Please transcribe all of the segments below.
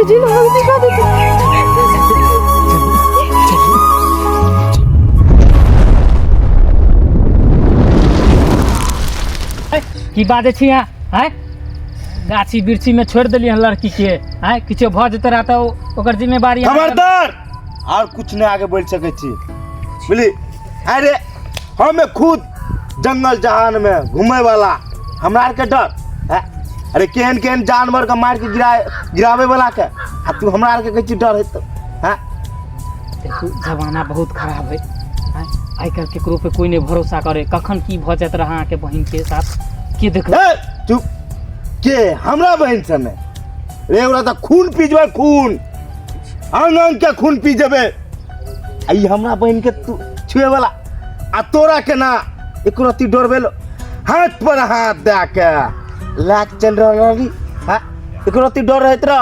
जी ना दिखा देते। की बात छी यहाँ है गाछी बिरछी में छोड़ दिली लड़की के है किछो भ जते रहा तो ओकर जिम्मेवारी खबरदार और कुछ नहीं आगे बढ़ सके छी बोली। अरे हम खुद जंगल जहान में घूमे वाला हमरा के डर है। अरे केहन केहन जानवर के मार के गिरावे वाला के आ तू हमरा के कह डर है तो है। देखू जमाना बहुत खराब है आई कल केकरो पे कोई नहीं भरोसा करे कखन की भ जात रहा के बहन के साथ के देख चुप के हमरा बहन समय रे ओरा त खून पीजबे खून अंग अंग के खून पी जबे आई हमरा बहन के तू छुए वाला आ तोरा के ना एको रती डरबेलो हाथ पर हाथ दे के लाख चल रही हां एको रती डर रहत रह।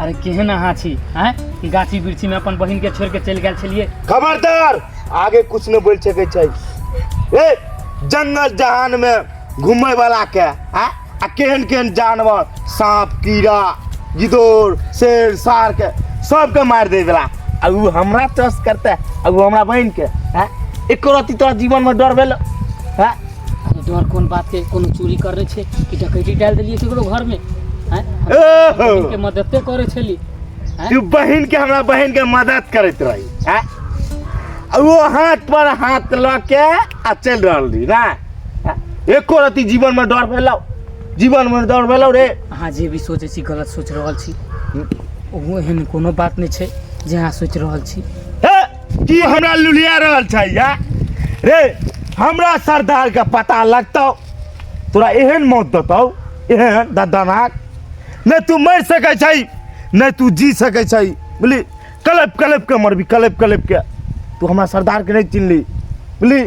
अरे केहन अहाँ छी हैं कि गाछी बिरछी में अपन बहन के छोड़ के चल गेल छलिए। खबरदार आगे कुछ न बोल सके छै ए जंगल जहान में घूमे वाला के आ केहन केहन जानवर सांप कीड़ा गिदोर शेर सार के सबके मार दे वाला आ उ हमरा ट्रस्ट करते आ उ हमरा बहन के हैं एको रती तोरा जीवन में डर भेल हैं। डर कोन बात के कोनो चोरी कर रहे छे कि डकैती डाल देलिए केकरो घर में हैं के मदद करे छली तू बहन के हमरा बहन के मदद करत रही हैं वो हाथ पर हाथ लके आ चल रहली ना एको रती जीवन में डर भेलौ जीवन में डर भेलौ रे। अहाँ जे भी सोचे छी गलत सोच रहल छी ओ एहन कोनो बात नहीं छे जे अहाँ सोच रहल छी की हमरा लुलिया रहल छै या रे हमरा सरदार के पता लगतौ तोरा एहन मौत देतौ एहन दर्दनाक न तू मर सकै छै न तू जी सकै छै बोली कलप कलप के मरबी कलप कलप के तू हमरा सरदार के नहीं चिन्हली बोली।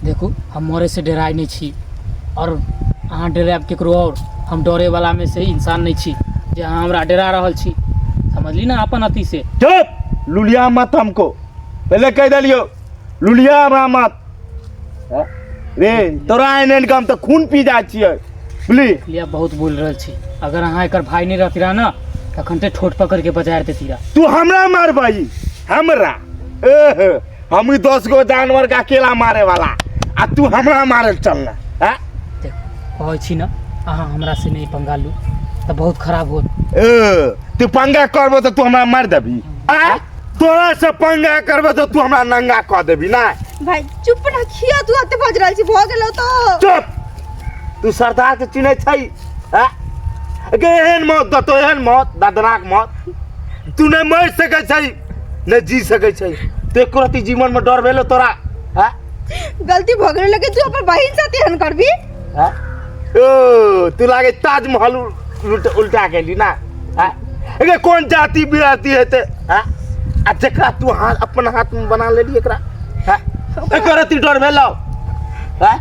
देखो हम मरे से डराई नहीं छी और अहाँ डराब केकरो और हम डरे वाला में से इंसान नहीं छी जे अहाँ हमरा डरा रहल छी समझली ना अपन अति से। चुप लुलिया मत हमको पहले कह दिलियो लुलिया हमरा मत रे तोरा एहन काम तो खून पी जा छियै बोली। लिया बहुत बोल रहल छी अगर अहाँ एकर भाई नहीं रहती रहा ना तखन ते ठोट पकड़ के बजार देती रहा। तू हमरा मारबई हमरा हम 10 गो जानवर का अकेला मारे वाला आ तू हमरा मारे चलना है। देखो कहै छी ना अहाँ हमरा से नहीं पंगा लू तो बहुत खराब होत। तू पंगा करबो तो तू हमरा मार देबी तोरा से पंगा करबो तो तू हमरा नंगा क देबी ना। भाई चुप ना खिया तू आते बज रहल छी भ गेलौ तो चुप तू सरदार के चिन्है छै हैं के एहन मौत दतो एहन मौत दर्दनाक मौत तू नहीं मर सकै छै नहीं जी सकै छै तो एको रती जीवन में डर भेलो तोरा हैं गलती भ गेल लेकिन तू अपन बहिन साथे एहन करबी हैं ओ तू लागे ताजमहल उल्टा गेली ना हैं एके कौन जाति बिराती हेते हैं आ जकरा तू हाथ अपन हाथ में बना लेली एकरा हैं एको रती डर भेलो हैं।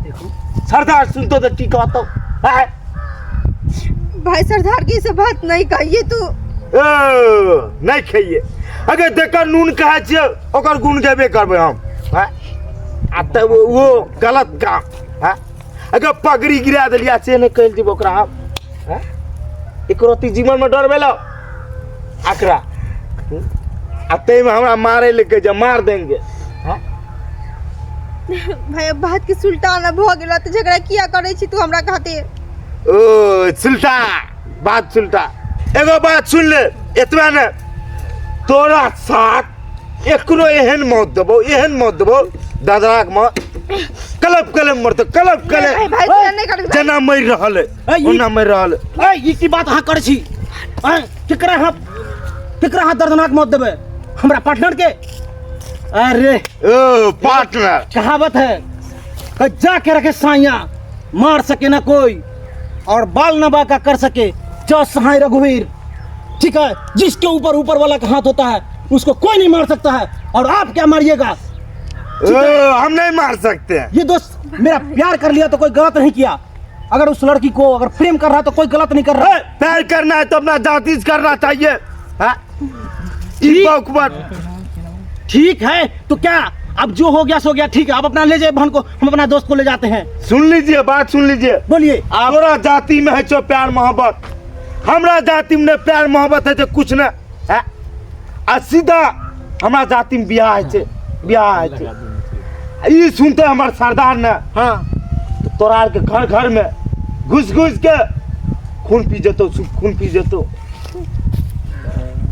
देखो सरदार सुनतो तो की कहतो हैं भाई सरदार की सब बात नहीं कहिए तू नहीं खाइए अगर देकर नून कहे छियै ओकर गुण गेबे करबे हम हैं आ तब वो गलत काम हैं अगर पगड़ी गिरा देलिया से नहीं कहल जीव ओकरा हम हैं एको रती जीवन में डर भेलो आकरा आ ते में हमरा मारे लेके जे मार देंगे हैं। भाई बात के सुल्तान भ गेल त झगड़ा किया करे छी तू हमरा खातिर ओ सुल्ता बात सुल्ता एगो बात सुन ले इतना ने तोरा साथ एकरो एहन मौत देबो दादराक मौत कलप कलप मरतो कलप कलप जना मर रहल ओना मर रहल ए ई की बात अहाँ कर छी केकरा हाथ दर्दनाक मौत देबे हमरा पार्टनर के। अरे ओ पार्टनर कहावत है जाके रखे साइया मार सके ना कोई और बाल न बाका कर सके जो सहाय रघुवीर। ठीक है जिसके ऊपर वाला का हाथ होता है उसको कोई नहीं मार सकता है और आप क्या मारिएगा। हम नहीं मार सकते हैं। ये दोस्त मेरा प्यार कर लिया तो कोई गलत नहीं किया अगर उस लड़की को अगर प्रेम कर रहा है तो कोई गलत नहीं कर रहा है। प्यार करना है तो अपना जातीज करना चाहिए। ठीक है तो क्या अब जो हो गया सो गया, ठीक है। आप अपना ले जाइए बहन को, हम अपना दोस्त को ले जाते हैं। सुन लीजिए, बात सुन लीजिए। बोलिए आप। तोरा जाति में है जो प्यार मोहब्बत, हमरा जाति में प्यार मोहब्बत है जो कुछ न है। आ सीधा हमरा जाति में बियाह है छे, बियाह है छे। ई सुनते हमार सरदार ने, हाँ तो तोरा के घर घर में घुस घुस के खून पी जतो, खून पी जतो।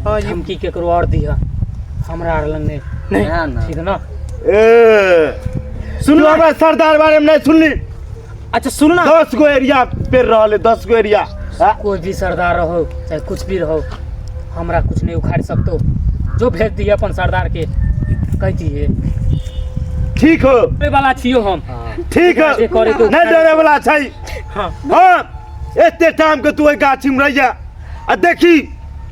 हाँ धमकी केकरो और दिया, हमरा आर लंग नहीं, ठीक है ना। सुन लो, हमरा सरदार बारे में नहीं सुनली। अच्छा सुनना, 10 गो एरिया पे रहले, 10 गो एरिया। कोई भी सरदार रहो चाहे कुछ भी रहो, हमरा कुछ नहीं उखाड़ सकते। जो भेज दिए अपन सरदार के कह दिए। ठीक हो, डरे वाला छियो हम। ठीक है, जे करे के नहीं डरे वाला छै। हाँ हाँ, एते टाइम के तू गाछी में रहिया आ देखी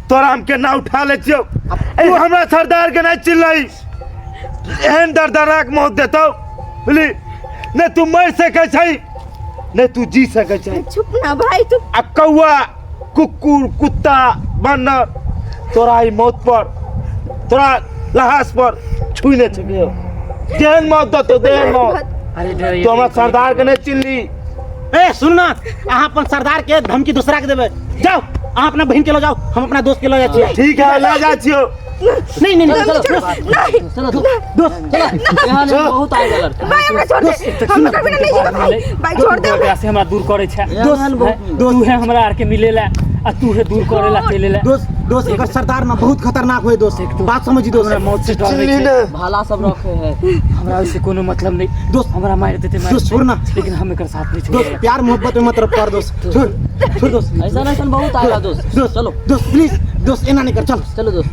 तोरा हम के ना उठा ले छियो। तू हमरा सरदार के नहीं चिल्लाई, एहन दर्दनाक मौत देतो बुझली। नहीं तू मर सके छै, नहीं तू जी सके छै। चुप ना भाई, तू आ कौआ, कुकुर, कुत्ता, बानर तोरा ई मौत पर, तोरा लहास पर छुई नहीं सके। देहन मौत देतो, देहन मौत। अरे डरे तो हमरा सरदार के नहीं चिल्ली। ए सुन ना, अहाँ अपन सरदार के धमकी दूसरा के देवे। जाओ अहाँ अपना बहन के लो जाओ, हम अपना दोस्त के लो जाए। ठीक है, ले जा छियो। नहीं नहीं नहीं, चलो नहीं दोस्त चलो। यहाँ नहीं बहुत आए गलर भाई हमरा छोड़ दे, हम कभी नहीं जीवा भाई, भाई छोड़ दे हमरा। से हमरा दूर करे छै। दोस्त तू है हमरा आर के मिलेला आ तू है दूर करेला चलेला। दोस्त एक सरदार ना बहुत खतरनाक हुए दोस्त, बात समझी दोस्त। हमरा मौत से डर चिल्ली छै, ना। भाला सब रखे है। हमरा उससे कोनो मतलब नहीं। दोस्त हमरा मार देते दोस्त छोड़ ना। लेकिन हम एकर साथ नहीं दोस्त छोड़ेगा। प्यार मोहब्बत में मत रफ्तार दोस्त, छोड़ दोस्त। ऐसा ऐसा बहुत आएगा दोस्त। दोस्त चलो दोस्त प्लीज, दोस्त एना नहीं कर, चलो चलो दोस्त।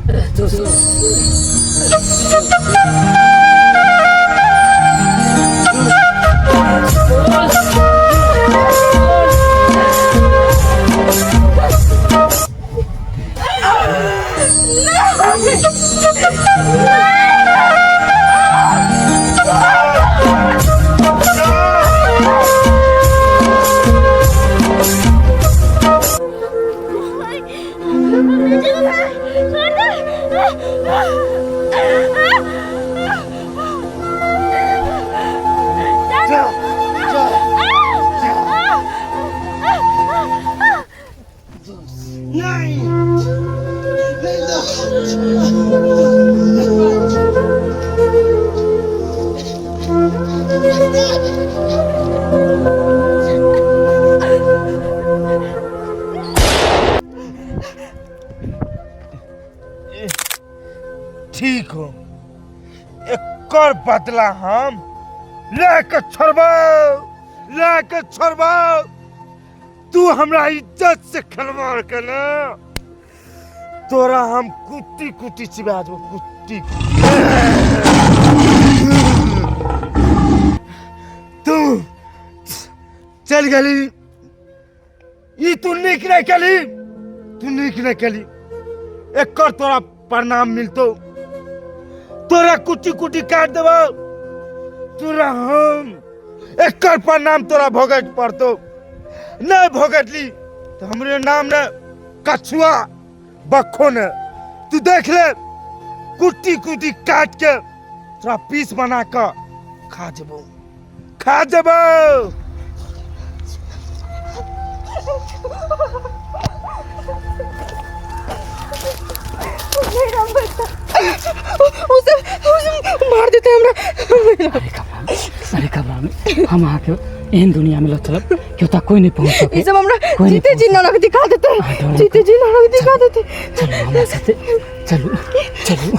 ठीक हो, एक और बदला हम लेके छोड़बो। तू हमरा इज्जत से खिलवाड़ के ना, तोरा हम कुट्टी कुट्टी चिबा देबो, कुट्टी। तू चल गली, ई तू नीक नहीं कली, तू नीक नहीं कली। एक और तोरा प्रणाम मिलतो, तोरा कुटी कुटी काट देबो, तोरा हम एक और प्रणाम तोरा भोगत पड़तो। नहीं भोगतली तो हमरे नाम ने कछुआ बखो ने तू देख ले, कुटी कुटी काट के तोरा पीस बना के खा जेबो, खा जेबो। उसे मार देते हमरा। अरे घबरा, हम आके एहन दुनिया में चलब क्यों तक कोई नहीं पहुंच सके। ये सब हमरा जीते जी नाटक दिखा देते, जीते जी नाटक दिखा देते। चलो हमारे साथ, चलो चलो।